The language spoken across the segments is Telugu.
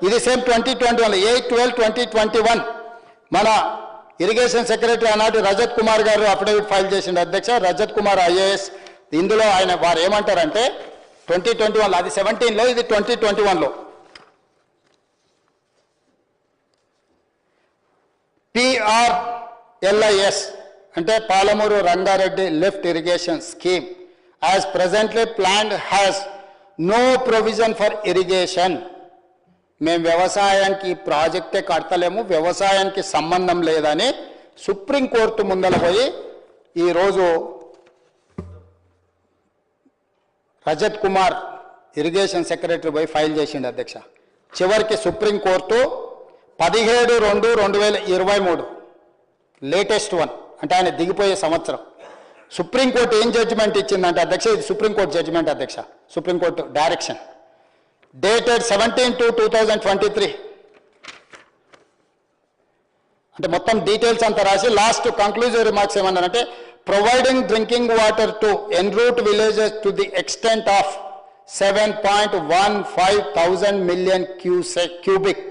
ఇది సేమ్ 2021 8/12/2021 మన ఇరిగేషన్ సెక్రటరీ ఆనాటి రజత్ కుమార్ గారు అఫిడవిట్ ఫైల్ చేసిండు అధ్యక్ష. రజత్ కుమార్ ఐఏఎస్. ఇందులో ఆయన వారు ఏమంటారంటే 2021 అది 17లో, ఇది 2021లో PRLIS అంటే Palamuru Rangareddy lift irrigation scheme as presently planned has no provision for irrigation. మేము వ్యవసాయానికి ప్రాజెక్టే కడతలేము, వ్యవసాయానికి సంబంధం లేదని సుప్రీంకోర్టు ముందర పోయి ఈరోజు రజత్ కుమార్ ఇరిగేషన్ సెక్రటరీ పోయి ఫైల్ చేసిండు అధ్యక్ష. చివరికి సుప్రీంకోర్టు 17/2/2023 లేటెస్ట్ వన్, అంటే ఆయన దిగిపోయే సంవత్సరం, సుప్రీంకోర్టు ఏం జడ్జిమెంట్ ఇచ్చిందంటే అధ్యక్ష, ఇది సుప్రీంకోర్టు జడ్జిమెంట్ అధ్యక్ష, సుప్రీంకోర్టు డైరెక్షన్ డేటెడ్ 17/2/2023 అంటే మొత్తం డీటెయిల్స్ అంతా రాసి లాస్ట్ కంక్లూజివ్ రిమార్క్స్ ఏమన్నారంటే providing drinking water to en route villages to the extent of 7.15 million cubic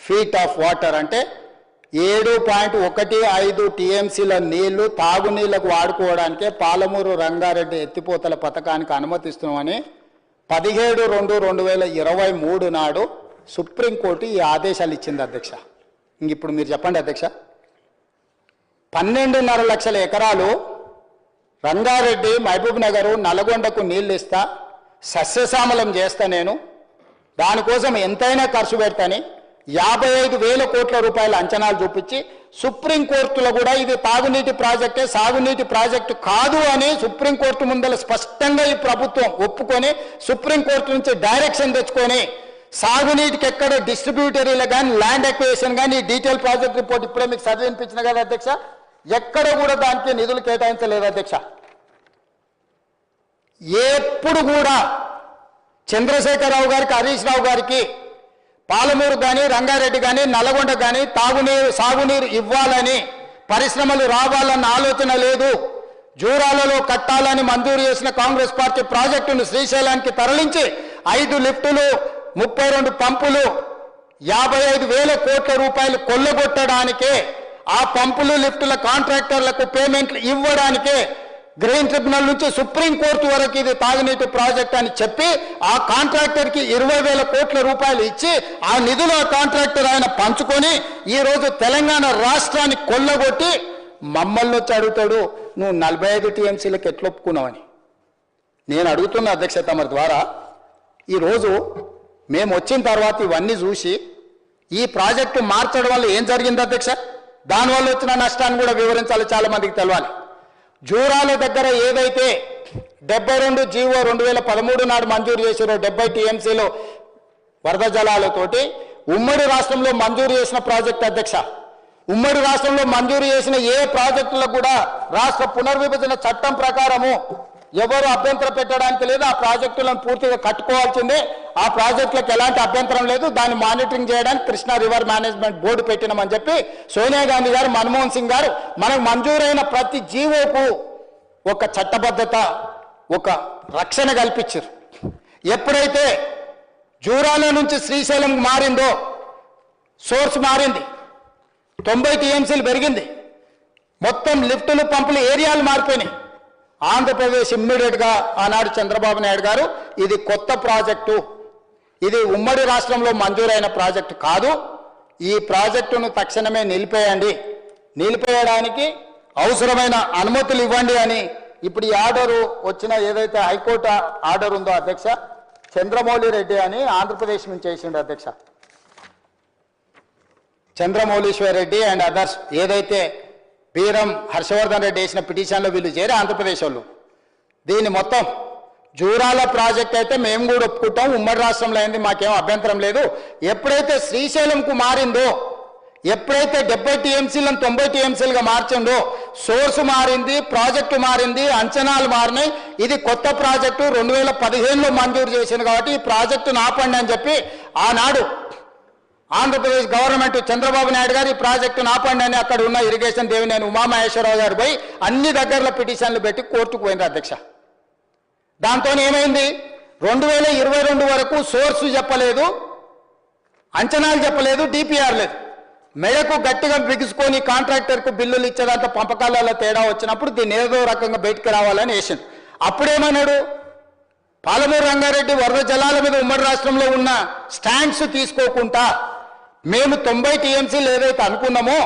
feet of water అంటే 7.15 టీఎంసీల నీళ్లు తాగునీళ్లకు వాడుకోవడానికే పాలమూరు రంగారెడ్డి ఎత్తిపోతల పథకానికి అనుమతిస్తున్నామని 17/2/2023 నాడు సుప్రీంకోర్టు ఈ ఆదేశాలు ఇచ్చింది అధ్యక్ష. ఇంక ఇప్పుడు మీరు చెప్పండి అధ్యక్ష, 12.5 లక్షల ఎకరాలు రంగారెడ్డి, మహబూబ్ నగరు, నల్గొండకు నీళ్ళు ఇస్తా, సస్యశ్యామలం చేస్తా, నేను దానికోసం ఎంతైనా ఖర్చు పెడతాని 55,000 కోట్ల రూపాయల అంచనాలు చూపించి సుప్రీంకోర్టులో కూడా ఇది తాగునీటి ప్రాజెక్టే, సాగునీటి ప్రాజెక్టు కాదు అని సుప్రీంకోర్టు ముందర స్పష్టంగా ఈ ప్రభుత్వం ఒప్పుకొని సుప్రీంకోర్టు నుంచి డైరెక్షన్ తెచ్చుకొని సాగునీటికి ఎక్కడ డిస్ట్రిబ్యూటరీలు కానీ ల్యాండ్ ఎక్వేషన్ కానీ డీటెయిల్ ప్రాజెక్ట్ రిపోర్ట్ ఇప్పుడే మీకు చదివినిపించిన కదా అధ్యక్ష, ఎక్కడ కూడా దానికి నిధులు కేటాయించలేదు అధ్యక్ష. ఎప్పుడు కూడా చంద్రశేఖరరావు గారికి, హరీష్ రావు గారికి పాలమూరు కానీ, రంగారెడ్డి కానీ, నల్గొండ కానీ సాగునీరు ఇవ్వాలని, పరిశ్రమలు రావాలన్న ఆలోచన లేదు. జూరాలలో కట్టాలని మంజూరు చేసిన కాంగ్రెస్ పార్టీ ప్రాజెక్టును శ్రీశైలానికి తరలించి 5 లిఫ్టులు, 32 పంపులు, 55,000 కోట్ల రూపాయలు కొల్లగొట్టడానికే, ఆ పంపులు లిఫ్టుల కాంట్రాక్టర్లకు పేమెంట్లు ఇవ్వడానికే గ్రీన్ ట్రిబ్యునల్ నుంచి సుప్రీంకోర్టు వరకు ఇది తాగునీటి ప్రాజెక్ట్ అని చెప్పి ఆ కాంట్రాక్టర్కి 20,000 కోట్ల రూపాయలు ఇచ్చి ఆ నిధులు ఆ కాంట్రాక్టర్ ఆయన పంచుకొని ఈరోజు తెలంగాణ రాష్ట్రాన్ని కొల్లగొట్టి మమ్మల్ని వచ్చి అడుగుతాడు, నువ్వు 45 టీఎంసీలకు ఎట్లా ఒప్పుకున్నావని. నేను అడుగుతున్న అధ్యక్ష తమరి ద్వారా, ఈరోజు మేము వచ్చిన తర్వాత ఇవన్నీ చూసి ఈ ప్రాజెక్టు మార్చడం వల్ల ఏం జరిగింది అధ్యక్ష, దానివల్ల వచ్చిన నష్టాన్ని కూడా వివరించాలి, చాలా మందికి తెలవాలి. జూరాల దగ్గర ఏదైతే 72 జీవో 2013 నాడు మంజూరు చేసారో 70 టీఎంసీలో వరద జలాలతోటి ఉమ్మడి రాష్ట్రంలో మంజూరు చేసిన ప్రాజెక్ట్ అధ్యక్ష, ఉమ్మడి రాష్ట్రంలో మంజూరు చేసిన ఏ ప్రాజెక్టులకు కూడా రాష్ట్ర పునర్విభజన చట్టం ప్రకారము ఎవరు అభ్యంతరం పెట్టడానికి లేదు. ఆ ప్రాజెక్టులను పూర్తిగా కట్టుకోవాల్సిందే, ఆ ప్రాజెక్టులకు ఎలాంటి అభ్యంతరం లేదు. దాన్ని మానిటరింగ్ చేయడానికి కృష్ణా రివర్ మేనేజ్మెంట్ బోర్డు పెట్టినామని చెప్పి సోనియా గాంధీ గారు, మన్మోహన్ సింగ్ గారు మనకు మంజూరైన ప్రతి జీవోకు ఒక చట్టబద్ధత, ఒక రక్షణ కల్పించారు. ఎప్పుడైతే జూరాల నుంచి శ్రీశైలం మారిందో, సోర్స్ మారింది, 90 టీఎంసీలు పెరిగింది, మొత్తం లిఫ్టులు, పంపులు, ఏరియాలు మారిపోయినాయి. ఆంధ్రప్రదేశ్ ఇమ్మీడియట్గా ఆనాడు చంద్రబాబు నాయుడు గారు ఇది కొత్త ప్రాజెక్టు, ఇది ఉమ్మడి రాష్ట్రంలో మంజూరైన ప్రాజెక్టు కాదు, ఈ ప్రాజెక్టును తక్షణమే నిలిపేయండి, నిలిపేయడానికి అవసరమైన అనుమతులు ఇవ్వండి అని ఇప్పుడు ఈ ఆర్డరు వచ్చిన ఏదైతే హైకోర్టు ఆర్డర్ ఉందో అధ్యక్ష, చంద్రమౌళి రెడ్డి అని ఆంధ్రప్రదేశ్ నుంచి చేసిండు అధ్యక్ష. చంద్రమౌళీశ్వర్ రెడ్డి అండ్ అదర్స్ ఏదైతే బీరం హర్షవర్ధన్ రెడ్డి వేసిన పిటిషన్లో వీళ్ళు చేరి ఆంధ్రప్రదేశ్ వాళ్ళు దీన్ని మొత్తం జూరాల ప్రాజెక్ట్ అయితే మేము కూడా ఒప్పుకుంటాం, ఉమ్మడి రాష్ట్రంలో అయింది, మాకేం అభ్యంతరం లేదు. ఎప్పుడైతే శ్రీశైలంకు మారిందో, ఎప్పుడైతే 70 టీఎంసీలను 90 టీఎంసీలుగా మార్చిందో, సోర్సు మారింది, ప్రాజెక్టు మారింది, అంచనాలు మారినాయి. ఇది కొత్త ప్రాజెక్టు 2015లో మంజూరు చేసింది కాబట్టి ఈ ప్రాజెక్టును ఆపండి అని చెప్పి ఆనాడు ఆంధ్రప్రదేశ్ గవర్నమెంట్ చంద్రబాబు నాయుడు గారు ఈ ప్రాజెక్టును ఆపండి అని అక్కడ ఉన్న ఇరిగేషన్ దేవినేని ఉమామహేశ్వరరావు గారు పోయి అన్ని దగ్గరలో పిటిషన్లు పెట్టి కోర్టుకు పోయింది అధ్యక్ష. దాంతో ఏమైంది, 2022 వరకు సోర్సు చెప్పలేదు, అంచనాలు చెప్పలేదు, డిపిఆర్ లేదు. మెడకు గట్టిగా బిగుసుకొని కాంట్రాక్టర్కు బిల్లులు ఇచ్చేదంతా పంపకాలలో తేడా వచ్చినప్పుడు దీన్ని ఏదో రకంగా బయటికి రావాలని వేసింది. అప్పుడేమన్నాడు, పాలమూరు రంగారెడ్డి వరద జలాల మీద ఉమ్మడి రాష్ట్రంలో ఉన్న స్టాండ్స్ తీసుకోకుండా మేము 90 టీఎంసీలు ఏదైతే అనుకున్నామో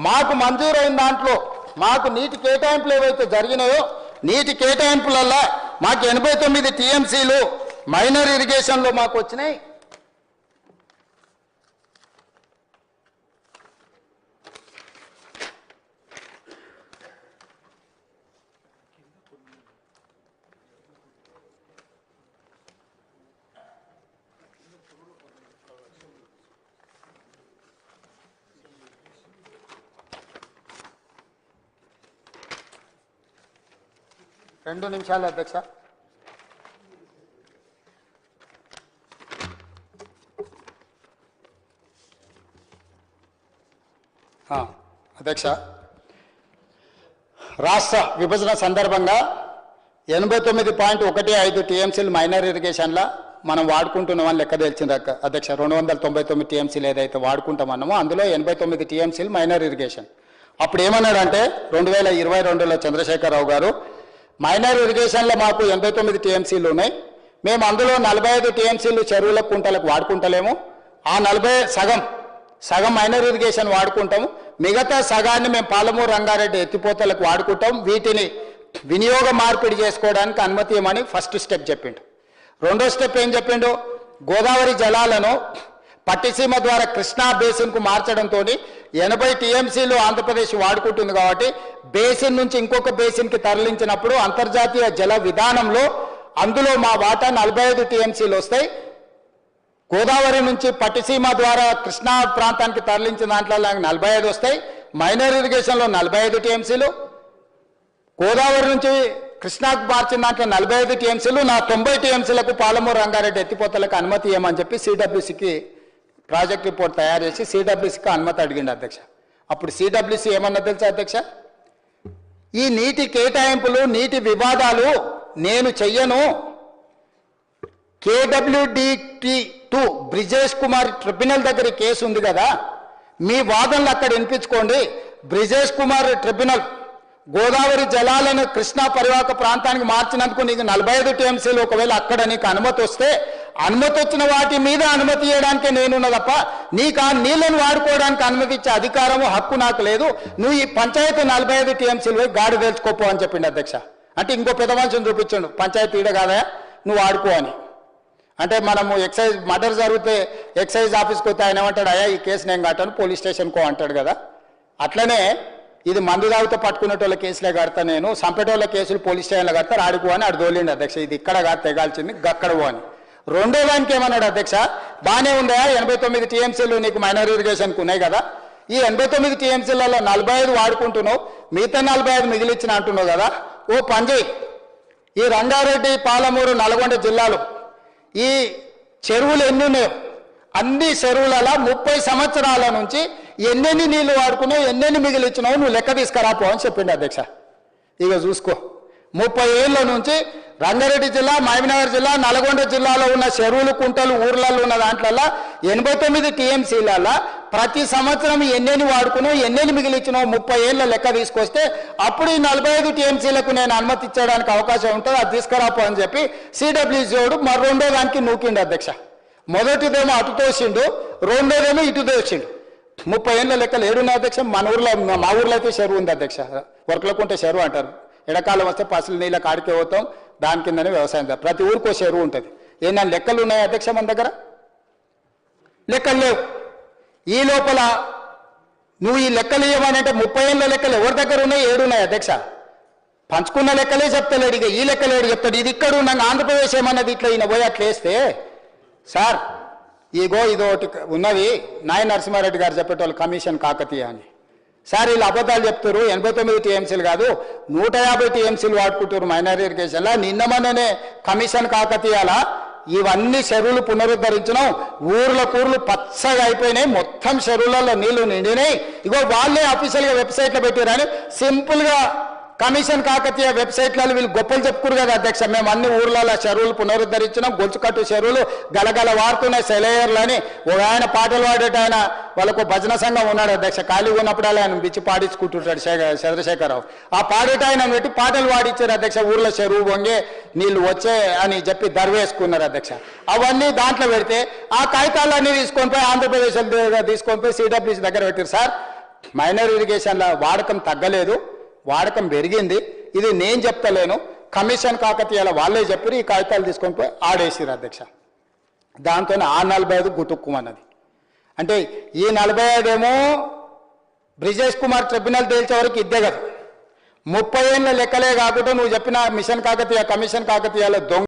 మాకు మంజూరైన దాంట్లో మాకు నీటి కేటాయింపులు ఏవైతే జరిగినాయో నీటి కేటాయింపులల్లో మాకు 89 టీఎంసీలు మైనర్ ఇరిగేషన్లో మాకు వచ్చినాయి. రెండు నిమిషాలు అధ్యక్ష. అధ్యక్ష, రాష్ట్ర విభజన సందర్భంగా 89.15 టీఎంసీలు మైనర్ ఇరిగేషన్లా మనం వాడుకుంటున్నామని లెక్క తెలిసింది అధ్యక్ష. 299 టీఎంసీలు ఏదైతే వాడుకుంటామన్నామో అందులో 89 టీఎంసీలు మైనర్ ఇరిగేషన్. అప్పుడు ఏమన్నాడంటే 2022లో చంద్రశేఖరరావు గారు మైనర్ ఇరిగేషన్లో మాకు 89 టీఎంసీలు ఉన్నాయి, మేము అందులో 45 టీఎంసీలు చెరువుల కుంటలకు వాడుకుంటలేము, ఆ 40 సగం మైనర్ ఇరిగేషన్ వాడుకుంటాము, మిగతా సగాన్ని మేము పాలమూరు రంగారెడ్డి ఎత్తిపోతలకు వాడుకుంటాం, వీటిని వినియోగ మార్పిడి చేసుకోవడానికి అనుమతి ఇవ్వమని ఫస్ట్ స్టెప్ చెప్పిండు. రెండో స్టెప్ ఏం చెప్పిండు, గోదావరి జలాలను పట్టిసీమ ద్వారా కృష్ణా బేసిన్కు మార్చడంతో 80 టీఎంసీలు ఆంధ్రప్రదేశ్ వాడుకుంటుంది కాబట్టి బేసిన్ నుంచి ఇంకొక బేసిన్కి తరలించినప్పుడు అంతర్జాతీయ జల విధానంలో అందులో మా వాటా 45 టీఎంసీలు వస్తాయి. గోదావరి నుంచి పట్టిసీమ ద్వారా కృష్ణా ప్రాంతానికి తరలించిన దాంట్లో 45 వస్తాయి, మైనర్ ఇరిగేషన్లో 45 టీఎంసీలు, గోదావరి నుంచి కృష్ణాకు మార్చిన దాంట్లో 45 టీఎంసీలు, నా 90 టీఎంసీలకు పాలమూరు రంగారెడ్డి ఎత్తిపోతలకు అనుమతి ఇవ్వమని చెప్పి సిడబ్ల్యూసీకి ప్రాజెక్ట్ రిపోర్ట్ తయారు చేసి సిడబ్ల్యూసీకి అనుమతి అడిగిండు అధ్యక్ష. అప్పుడు సిడబ్ల్యూసీ ఏమన్నా తెలుసా అధ్యక్ష, ఈ నీటి కేటాయింపులు నీటి వివాదాలు నేను చెయ్యను, KWDT2 బ్రిజేష్ కుమార్ ట్రిబ్యునల్ దగ్గర కేసు ఉంది కదా, మీ వాదనలు అక్కడ వినిపించుకోండి. బ్రిజేష్ కుమార్ ట్రిబ్యునల్ గోదావరి జలాలను కృష్ణా పరివాహక ప్రాంతానికి మార్చినందుకు నీకు 45 టీఎంసీలు ఒకవేళ అక్కడ నీకు అనుమతి వస్తే అనుమతి వచ్చిన వాటి మీద అనుమతి ఇవ్వడానికే నేనున్నా తప్ప నీకు ఆ నీళ్లను వాడుకోవడానికి అనుమతి ఇచ్చే అధికారము హక్కు నాకు లేదు, నువ్వు ఈ పంచాయతీ 45 టీఎంసీలు పోయి గాడి తెలుసుకోపో అని చెప్పిండు అధ్యక్ష. అంటే ఇంకో పెద్ద మనిషిని చూపించండు, పంచాయతీ ఈడ కాదా నువ్వు ఆడుకో అని. అంటే మనము ఎక్సైజ్ మర్డర్ జరిగితే ఎక్సైజ్ ఆఫీస్కి వస్తే ఆయన ఏమంటాడు, అయ్యా ఈ కేసు నేను కట్టాను పోలీస్ స్టేషన్కో అంటాడు కదా, అట్లనే ఇది మందు తాగితే పట్టుకునేటోళ్ళ కేసులే కడతా, నేను సంపేటోళ్ళ కేసులు పోలీస్ స్టేషన్లో కడతా, ఆడుకో అని అడు దోలిండి అధ్యక్ష. ఇది ఇక్కడ కాదు తెగాల్చింది, గక్కడ పో అని. రెండో దానికి ఏమన్నాడు అధ్యక్ష, బాగానే ఉందా 89 టీఎంసీలు నీకు మైనర్ ఇరిగేషన్కి ఉన్నాయి కదా, ఈ 89 టీఎంసీలలో 45 వాడుకుంటున్నావు, మిగతా 45 మిగిలిచ్చిన అంటున్నావు కదా, ఓ పంజయ్ ఈ రంగారెడ్డి పాలమూరు నల్గొండ జిల్లాలో ఈ చెరువులు ఎన్ని ఉన్నాయో అన్ని చెరువులలో 30 సంవత్సరాల నుంచి ఎన్నెన్ని నీళ్లు వాడుకున్నావు ఎన్నెన్ని మిగిలిచ్చినావు నువ్వు లెక్క తీసుకురాపో అని చెప్పిండు అధ్యక్ష. ఇక చూసుకో 30 ఏళ్ళ నుంచి రంగారెడ్డి జిల్లా, మహబూబ్నగర్ జిల్లా, నల్గొండ జిల్లాలో ఉన్న చెరువులు కుంటలు ఊర్లలో ఉన్న దాంట్లో 89 టీఎంసీలలో ప్రతి సంవత్సరం ఎన్నెన్ని వాడుకున్నావు ఎన్నెన్ని మిగిలిచ్చినావు 30 ఏళ్ళ లెక్క తీసుకొస్తే అప్పుడు ఈ 45 టీఎంసీలకు నేను అనుమతి ఇచ్చడానికి అవకాశం ఉంటుంది, అది తీసుకురాపో అని చెప్పి సిడబ్ల్యూసీఓడు మరి రెండో దానికి నూకిండు అధ్యక్ష. మొదటిదేమో అటు తోసిండు, రెండోదేమో ఇటు తోసిండు. 30 ఏళ్ళ లెక్కలు ఏడున్నాయి అధ్యక్ష. మన ఊర్లో మా ఊర్లో అయితే చెరువు ఉంది అధ్యక్ష, వర్కలకుంటే చెరువు అంటారు. ఎడకాలం వస్తే పసులు నీళ్ళ కాడికి పోతాం, దాని కిందనే వ్యవసాయం. ప్రతి ఊరికో చెరువు ఉంటుంది. ఏమన్నా లెక్కలు ఉన్నాయి అధ్యక్ష మన దగ్గర? లెక్కలు లేవు. ఈ లోపల నువ్వు ఈ లెక్కలు ఇవ్వమనంటే 30 ఏళ్ళ లెక్కలు ఎవరి దగ్గర ఉన్నాయి? ఏడున్నాయి అధ్యక్ష. పంచుకున్న లెక్కలే చెప్తలేడు, ఇక ఈ లెక్కలేడు చెప్తాడు. ఇది ఇక్కడ ఉన్నాక ఆంధ్రప్రదేశ్ ఏమన్నది ఇట్లా ఈయన పోయి అట్లా వేస్తే సార్ ఇగో ఇదోటి ఉన్నది, నాయ నరసింహారెడ్డి గారు చెప్పేటోళ్ళు కమిషన్ కాకతీయ అని. సార్ వీళ్ళు అబద్ధాలు చెప్తారు, 89 టీఎంసీలు కాదు 150 టీఎంసీలు వాడుకుంటారు మైనర్ ఇరిగేషన్లా, నిన్నమనే కమిషన్ కాకతీయాలా ఇవన్నీ చెరువులు పునరుద్ధరించినాం, ఊర్లు పచ్చగా అయిపోయినాయి, మొత్తం చెరువులలో నీళ్లు నిండినాయి, ఇగో వాళ్ళే అఫీషియల్గా వెబ్సైట్లో పెట్టారని సింపుల్గా కమిషన్ కాకతీయ వెబ్సైట్లలో వీళ్ళు గొప్పలు చెప్పుకురు కదా అధ్యక్ష, మేము అన్ని ఊర్లలో చెరువులు పునరుద్ధరించినాం, గొలుచుకట్టు చెరువులు గలగల వాడుతున్నాయి సెలయర్లు అని. ఒక ఆయన పాటలు పాడేట ఆయన వాళ్ళకు భజన సంఘం ఉన్నాడు అధ్యక్ష, ఖాళీగా ఉన్నప్పుడు ఆయన బిచ్చి పాడించుకుంటుంటాడు చంద్రశేఖరరావు. ఆ పాడేట ఆయన పెట్టి పాటలు పాడించారు అధ్యక్ష, ఊర్లో చెరువు వంగే నీళ్లు వచ్చే అని చెప్పి దర్వేసుకున్నారు అధ్యక్ష. అవన్నీ దాంట్లో పెడితే ఆ కాగితాలన్నీ తీసుకొని పోయి ఆంధ్రప్రదేశ్ తీసుకొని పోయి సిడబ్ల్యూసీ దగ్గర పెట్టారు. సార్ మైనర్ ఇరిగేషన్ల వాడకం తగ్గలేదు, వాడకం పెరిగింది, ఇది నేను చెప్తలేను, కమిషన్ కాకతీయాల వాళ్ళే చెప్పారు, ఈ కాగితాలు తీసుకొని పోయి ఆడేసారు అధ్యక్ష. దాంతో ఆ 45 గుటుక్కుమన్నది. అంటే ఈ 45 ఏమో బ్రిజేష్ కుమార్ ట్రిబ్యునల్ తేల్చే వరకు ఇద్దే కదా, 30 ఏళ్ళ లెక్కలే కాకుండా నువ్వు చెప్పిన మిషన్ కాకతీయ కమిషన్ కాకతీయాల దొంగ